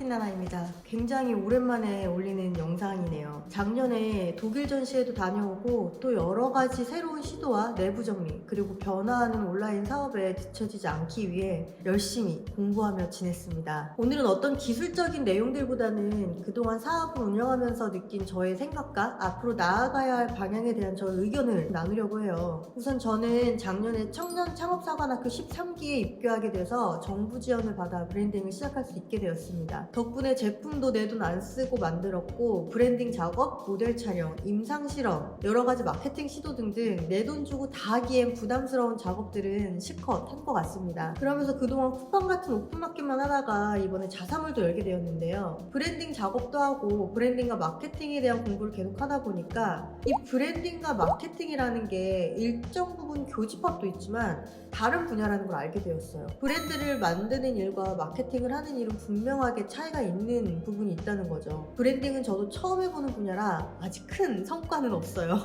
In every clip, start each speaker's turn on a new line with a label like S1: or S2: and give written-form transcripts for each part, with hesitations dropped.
S1: 나나입니다. 굉장히 오랜만에 올리는 영상이네요. 작년에 독일 전시회도 다녀오고 또 여러 가지 새로운 시도와 내부 정리 그리고 변화하는 온라인 사업에 뒤처지지 않기 위해 열심히 공부하며 지냈습니다. 오늘은 어떤 기술적인 내용들보다는 그동안 사업을 운영하면서 느낀 저의 생각과 앞으로 나아가야 할 방향에 대한 저의 의견을 나누려고 해요. 우선 저는 작년에 청년 창업사관학교 13기에 입교하게 돼서 정부 지원을 받아 브랜딩을 시작할 수 있게 되었습니다. 덕분에 제품도 내 돈 안 쓰고 만들었고 브랜딩 작업, 모델 촬영, 임상 실험, 여러 가지 마케팅 시도 등등 내 돈 주고 다 하기엔 부담스러운 작업들은 실컷 한 것 같습니다. 그러면서 그동안 쿠팡 같은 오픈마켓만 하다가 이번에 자사몰도 열게 되었는데요. 브랜딩 작업도 하고 브랜딩과 마케팅에 대한 공부를 계속 하다 보니까 이 브랜딩과 마케팅이라는 게 일정 부분 교집합도 있지만 다른 분야라는 걸 알게 되었어요. 브랜드를 만드는 일과 마케팅을 하는 일은 분명하게 차이가 있는 부분이 있다는 거죠. 브랜딩은 저도 처음 해보는 분야라 아직 큰 성과는 없어요.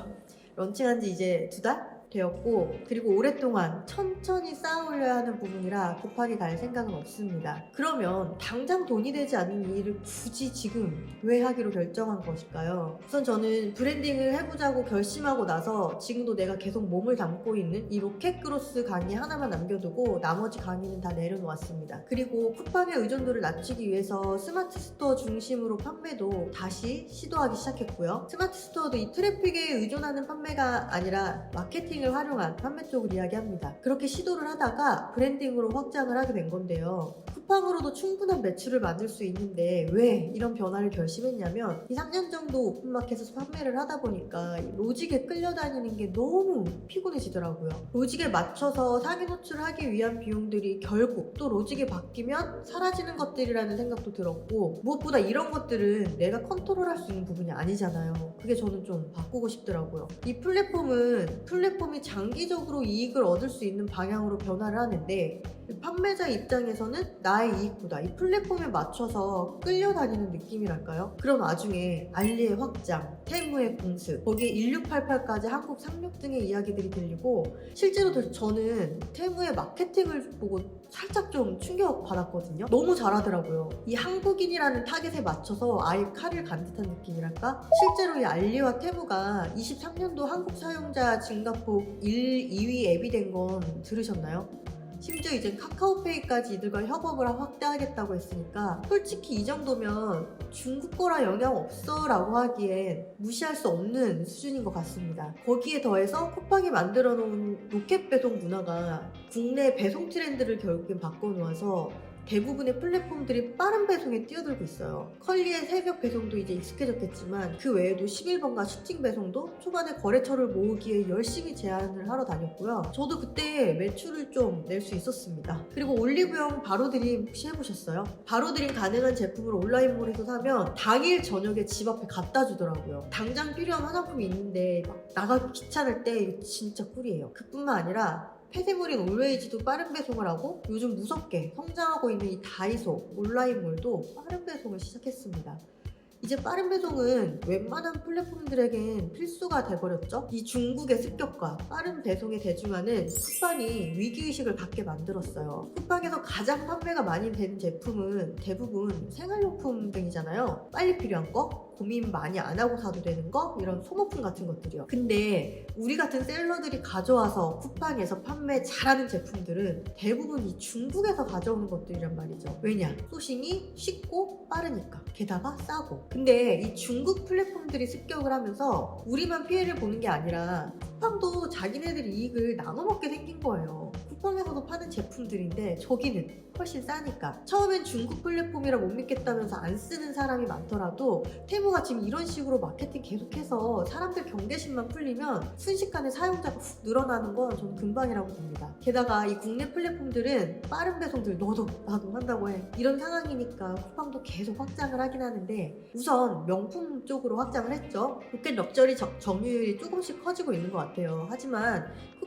S1: 런칭한 지 이제 2달? 되었고 그리고 오랫동안 천천히 쌓아 올려야 하는 부분이라 급하게 갈 생각은 없습니다. 그러면 당장 돈이 되지 않는 이 일을 굳이 지금 왜 하기로 결정한 것일까요? 우선 저는 브랜딩을 해보자고 결심하고 나서 지금도 내가 계속 몸을 담고 있는 이 로켓그로스 강의 하나만 남겨두고 나머지 강의는 다 내려놓았습니다. 그리고 쿠팡의 의존도를 낮추기 위해서 스마트 스토어 중심으로 판매도 다시 시도하기 시작했고요. 스마트 스토어도 이 트래픽에 의존하는 판매가 아니라 마케팅을 활용한 판매 쪽을 이야기합니다. 그렇게 시도를 하다가 브랜딩으로 확장을 하게 된 건데요. 쿠팡으로도 충분한 매출을 만들 수 있는데 왜 이런 변화를 결심했냐면 이 3년 정도 오픈마켓에서 판매를 하다 보니까 로직에 끌려다니는 게 너무 피곤해지더라고요. 로직에 맞춰서 상위 노출을 하기 위한 비용들이 결국 또 로직에 바뀌면 사라지는 것들이라는 생각도 들었고 무엇보다 이런 것들은 내가 컨트롤할 수 있는 부분이 아니잖아요. 그게 저는 좀 바꾸고 싶더라고요. 이 플랫폼이 장기적으로 이익을 얻을 수 있는 방향으로 변화를 하는데 판매자 입장에서는 나의 이익보다 이 플랫폼에 맞춰서 끌려다니는 느낌이랄까요? 그런 와중에 알리의 확장, 테무의 공습, 거기에 1688까지 한국 상륙 등의 이야기들이 들리고 실제로 저는 테무의 마케팅을 보고 살짝 좀 충격받았거든요. 너무 잘하더라고요. 이 한국인이라는 타겟에 맞춰서 아예 칼을 간 듯한 느낌이랄까? 실제로 이 알리와 테무가 23년도 한국 사용자 증가폭 2위 앱이 된 건 들으셨나요? 심지어 이제 카카오페이까지 이들과 협업을 확대하겠다고 했으니까 솔직히 이 정도면 중국 거라 영향 없어 라고 하기엔 무시할 수 없는 수준인 것 같습니다. 거기에 더해서 쿠팡이 만들어 놓은 로켓 배송 문화가 국내 배송 트렌드를 결국엔 바꿔놓아서 대부분의 플랫폼들이 빠른 배송에 뛰어들고 있어요. 컬리의 새벽 배송도 이제 익숙해졌겠지만 그 외에도 11번가 슈팅 배송도 초반에 거래처를 모으기에 열심히 제안을 하러 다녔고요. 저도 그때 매출을 좀 낼 수 있었습니다. 그리고 올리브영 바로드림 혹시 해보셨어요? 바로드림 가능한 제품을 온라인몰에서 사면 당일 저녁에 집 앞에 갖다 주더라고요. 당장 필요한 화장품이 있는데 막 나가기 귀찮을 때 이거 진짜 꿀이에요. 그뿐만 아니라 폐쇄물인 올웨이즈도 빠른 배송을 하고 요즘 무섭게 성장하고 있는 이 다이소 온라인몰도 빠른 배송을 시작했습니다. 이제 빠른 배송은 웬만한 플랫폼들에겐 필수가 돼버렸죠. 이 중국의 습격과 빠른 배송에 대중하는 쿠팡이 위기의식을 갖게 만들었어요. 쿠팡에서 가장 판매가 많이 되는 제품은 대부분 생활용품 등이잖아요. 빨리 필요한 거, 고민 많이 안 하고 사도 되는 거, 이런 소모품 같은 것들이요. 근데 우리 같은 셀러들이 가져와서 쿠팡에서 판매 잘하는 제품들은 대부분 이 중국에서 가져오는 것들이란 말이죠. 왜냐? 소싱이 쉽고 빠르니까. 게다가 싸고. 근데 이 중국 플랫폼들이 습격을 하면서 우리만 피해를 보는 게 아니라 쿠팡도 자기네들 이익을 나눠먹게 생긴 거예요. 쿠팡에서도 파는 제품들인데 저기는 훨씬 싸니까. 처음엔 중국 플랫폼이라 못 믿겠다면서 안 쓰는 사람이 많더라도 테무가 지금 이런 식으로 마케팅 계속해서 사람들 경계심만 풀리면 순식간에 사용자가 훅 늘어나는 건 저는 금방이라고 봅니다. 게다가 이 국내 플랫폼들은 빠른 배송들 너도 나도 한다고 해. 이런 상황이니까 쿠팡도 계속 확장을 하긴 하는데 우선 명품 쪽으로 확장을 했죠. 로켓 럭셔리 점유율이 조금씩 커지고 있는 것 같아요. 하지만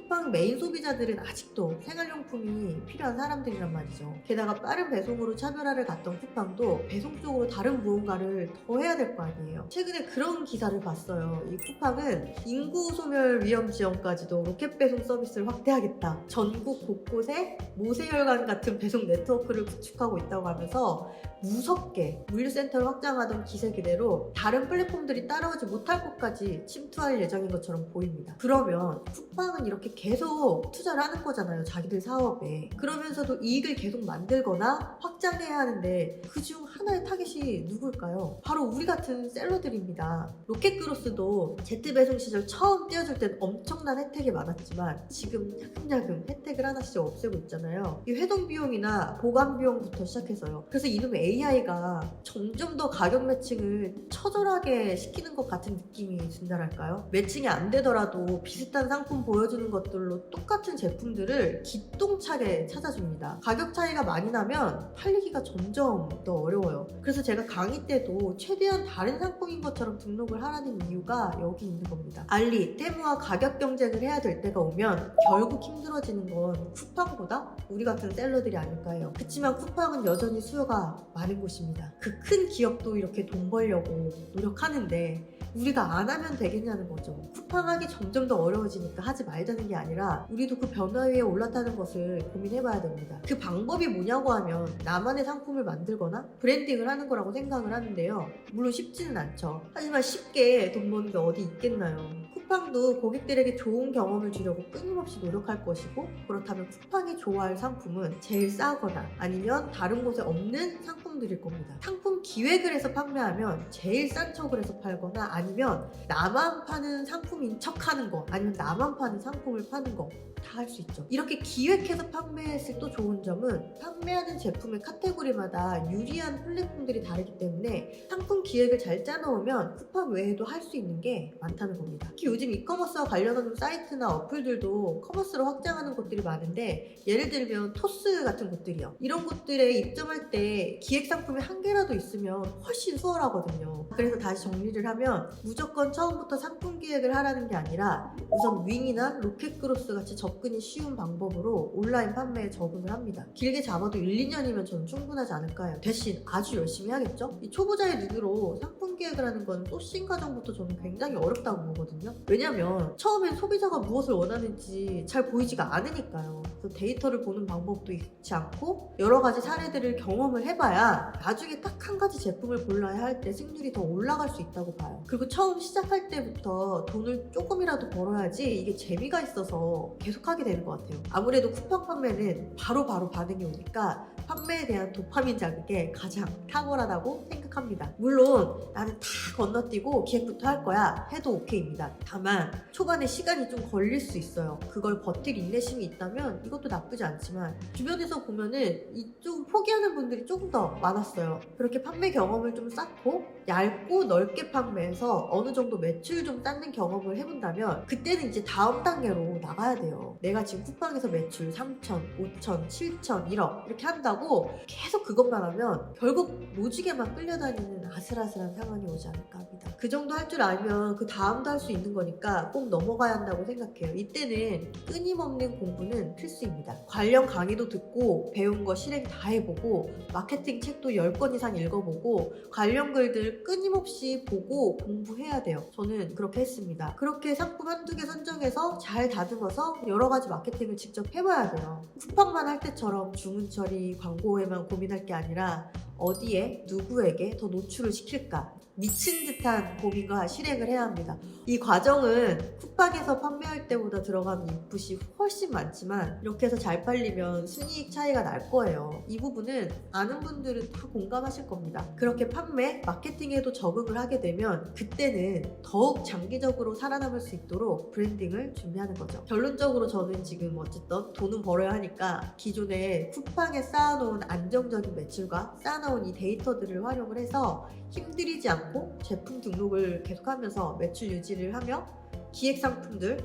S1: 쿠팡 메인 소비자들은 아직도 생활용품이 필요한 사람들이란 말이죠. 게다가 빠른 배송으로 차별화를 갔던 쿠팡도 배송 쪽으로 다른 무언가를 더 해야 될 거 아니에요. 최근에 그런 기사를 봤어요. 이 쿠팡은 인구 소멸 위험 지역까지도 로켓 배송 서비스를 확대하겠다. 전국 곳곳에 모세혈관 같은 배송 네트워크를 구축하고 있다고 하면서 무섭게 물류센터를 확장하던 기세 그대로 다른 플랫폼들이 따라오지 못할 곳까지 침투할 예정인 것처럼 보입니다. 그러면 쿠팡은 이렇게 계속 투자를 하는 거잖아요. 자기들 사업에. 그러면서도 이익을 계속 만들거나 확장해야 하는데 그중 하나의 타겟이 누굴까요? 바로 우리 같은 셀러들입니다. 로켓그로스도 제트 배송 시절 처음 띄워줄 땐 엄청난 혜택이 많았지만 지금 야금야금 혜택을 하나씩 없애고 있잖아요. 이 회동 비용이나 보관 비용부터 시작해서요. 그래서 이놈의 AI가 점점 더 가격 매칭을 처절하게 시키는 것 같은 느낌이 든다랄까요? 매칭이 안 되더라도 비슷한 상품 보여주는 것들로 똑같은 제품들을 기똥차게 찾아줍니다. 가격 차이가 많이 나면 팔리기가 점점 더 어려워요. 그래서 제가 강의 때도 최대한 다른 상품인 것처럼 등록을 하라는 이유가 여기 있는 겁니다. 알리, 테무와 가격 경쟁을 해야 될 때가 오면 결국 힘들어지는 건 쿠팡보다 우리 같은 셀러들이 아닐까 해요. 그치만 쿠팡은 여전히 수요가 많은 곳입니다. 그 큰 기업도 이렇게 돈 벌려고 노력하는데 우리가 안 하면 되겠냐는 거죠. 쿠팡하기 점점 더 어려워지니까 하지 말자는 게 아니라 우리도 그 변화 위에 올라타는 것을 고민해봐야 됩니다. 그 방법이 뭐냐고 하면 나만의 상품을 만들거나 브랜딩을 하는 거라고 생각을 하는데요. 물론 쉽지는 않죠. 하지만 쉽게 돈 버는 게 어디 있겠나요? 쿠팡도 고객들에게 좋은 경험을 주려고 끊임없이 노력할 것이고 그렇다면 쿠팡이 좋아할 상품은 제일 싸거나 아니면 다른 곳에 없는 상품들일 겁니다. 상품 기획을 해서 판매하면 제일 싼 척을 해서 팔거나 아니면 나만 파는 상품인 척 하는 거 아니면 나만 파는 상품을 파는 거 다 할 수 있죠. 이렇게 기획해서 판매했을 또 좋은 점은 판매하는 제품의 카테고리마다 유리한 플랫폼들이 다르기 때문에 상품 기획을 잘 짜놓으면 쿠팡 외에도 할 수 있는 게 많다는 겁니다. 특히 요즘 이커머스와 관련하는 사이트나 어플들도 커머스로 확장하는 곳들이 많은데 예를 들면 토스 같은 곳들이요. 이런 곳들에 입점할 때 기획 상품이 한 개라도 있으면 훨씬 수월하거든요. 그래서 다시 정리를 하면 무조건 처음부터 상품 기획을 하라는 게 아니라 우선 윙이나 로켓그로스 같이 접근이 쉬운 방법으로 온라인 판매에 적응을 합니다. 길게 잡아도 1, 2년이면 저는 충분하지 않을까 해요. 대신 아주 열심히 해야겠죠? 이 초보자의 눈으로 상품 기획을 하는 건 소싱 과정부터 저는 굉장히 어렵다고 보거든요. 왜냐면 처음엔 소비자가 무엇을 원하는지 잘 보이지가 않으니까요. 그래서 데이터를 보는 방법도 있지 않고 여러 가지 사례들을 경험을 해봐야 나중에 딱 한 가지 제품을 골라야 할 때 승률이 더 올라갈 수 있다고 봐요. 그리고 처음 시작할 때부터 돈을 조금이라도 벌어야지 이게 재미가 있어서 계속하게 되는 것 같아요. 아무래도 쿠팡 판매는 바로바로 반응이 오니까 판매에 대한 도파민 자극에 가장 탁월하다고 생각합니다. 물론 나는 다 건너뛰고 기획부터 할 거야 해도 오케이입니다. 다만 초반에 시간이 좀 걸릴 수 있어요. 그걸 버틸 인내심이 있다면 이것도 나쁘지 않지만 주변에서 보면은 이쪽 포기하는 분들이 조금 더 많았어요. 그렇게 판매 경험을 좀 쌓고 얇고 넓게 판매해서 어느 정도 매출 좀 쌓는 경험을 해본다면 그때는 이제 다음 단계로 나가야 돼요. 내가 지금 쿠팡에서 매출 3천, 5천, 7천, 1억 이렇게 한다고 계속 그것만 하면 결국 노지게만 끌려다니는 아슬아슬한 상황이 오지 않을까 합니다. 그 정도 할 줄 알면 그 다음도 할 수 있는 거니까 꼭 넘어가야 한다고 생각해요. 이때는 끊임없는 공부는 필수입니다. 관련 강의도 듣고 배운 거 실행 다 해보고 마케팅 책도 10권 이상 읽어보고 관련 글들 끊임없이 보고 공부해야 돼요. 저는 그렇게 했습니다. 그렇게 상품 한두 개 선정해서 잘 다듬어서 여러 가지 마케팅을 직접 해봐야 돼요. 쿠팡만 할 때처럼 주문 처리, 광고에만 고민할 게 아니라 어디에 누구에게 더 노출을 시킬까 미친 듯한 고민과 실행을 해야 합니다. 이 과정은 쿠팡에서 판매할 때보다 들어가는 인풋이 훨씬 많지만 이렇게 해서 잘 팔리면 순이익 차이가 날 거예요. 이 부분은 아는 분들은 다 공감하실 겁니다. 그렇게 판매, 마케팅에도 적응을 하게 되면 그때는 더욱 장기적으로 살아남을 수 있도록 브랜딩을 준비하는 거죠. 결론적으로 저는 지금 어쨌든 돈은 벌어야 하니까 기존에 쿠팡에 쌓아놓은 안정적인 매출과 쌓아놓은 이 데이터들을 활용을 해서 힘들이지 않고 제품 등록을 계속하면서 매출 유지를 하며 기획 상품들,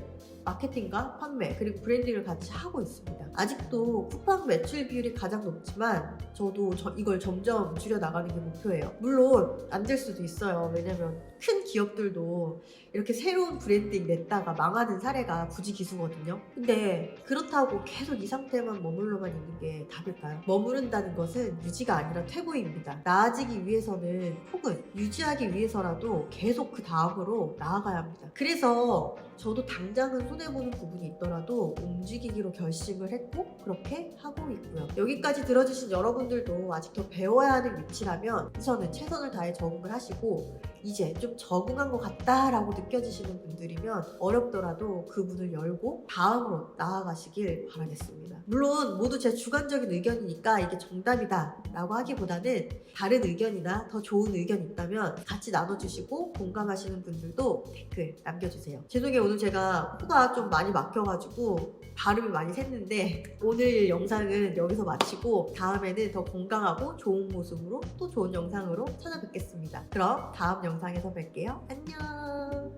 S1: 마케팅과 판매 그리고 브랜딩을 같이 하고 있습니다. 아직도 쿠팡 매출 비율이 가장 높지만 저도 이걸 점점 줄여 나가는 게 목표예요. 물론 안 될 수도 있어요. 왜냐면 큰 기업들도 이렇게 새로운 브랜딩 냈다가 망하는 사례가 부지기수거든요. 근데 그렇다고 계속 이 상태만 머물러만 있는 게 답일까요? 머무른다는 것은 유지가 아니라 퇴보입니다. 나아지기 위해서는 혹은 유지하기 위해서라도 계속 그 다음으로 나아가야 합니다. 그래서 저도 당장은 손해보는 부분이 있더라도 움직이기로 결심을 했고 그렇게 하고 있고요. 여기까지 들어주신 여러분들도 아직 더 배워야 하는 위치라면 우선은 최선을 다해 적응을 하시고 이제 좀 적응한 것 같다라고 느껴지시는 분들이면 어렵더라도 그 문을 열고 다음으로 나아가시길 바라겠습니다. 물론 모두 제 주관적인 의견이니까 이게 정답이다 라고 하기보다는 다른 의견이나 더 좋은 의견이 있다면 같이 나눠주시고 공감하시는 분들도 댓글 남겨주세요. 죄송해요, 오늘 제가 코가 좀 많이 막혀가지고 발음이 많이 샜는데 오늘 영상은 여기서 마치고 다음에는 더 건강하고 좋은 모습으로 또 좋은 영상으로 찾아뵙겠습니다. 그럼 다음 영상에서 뵐게요. 안녕.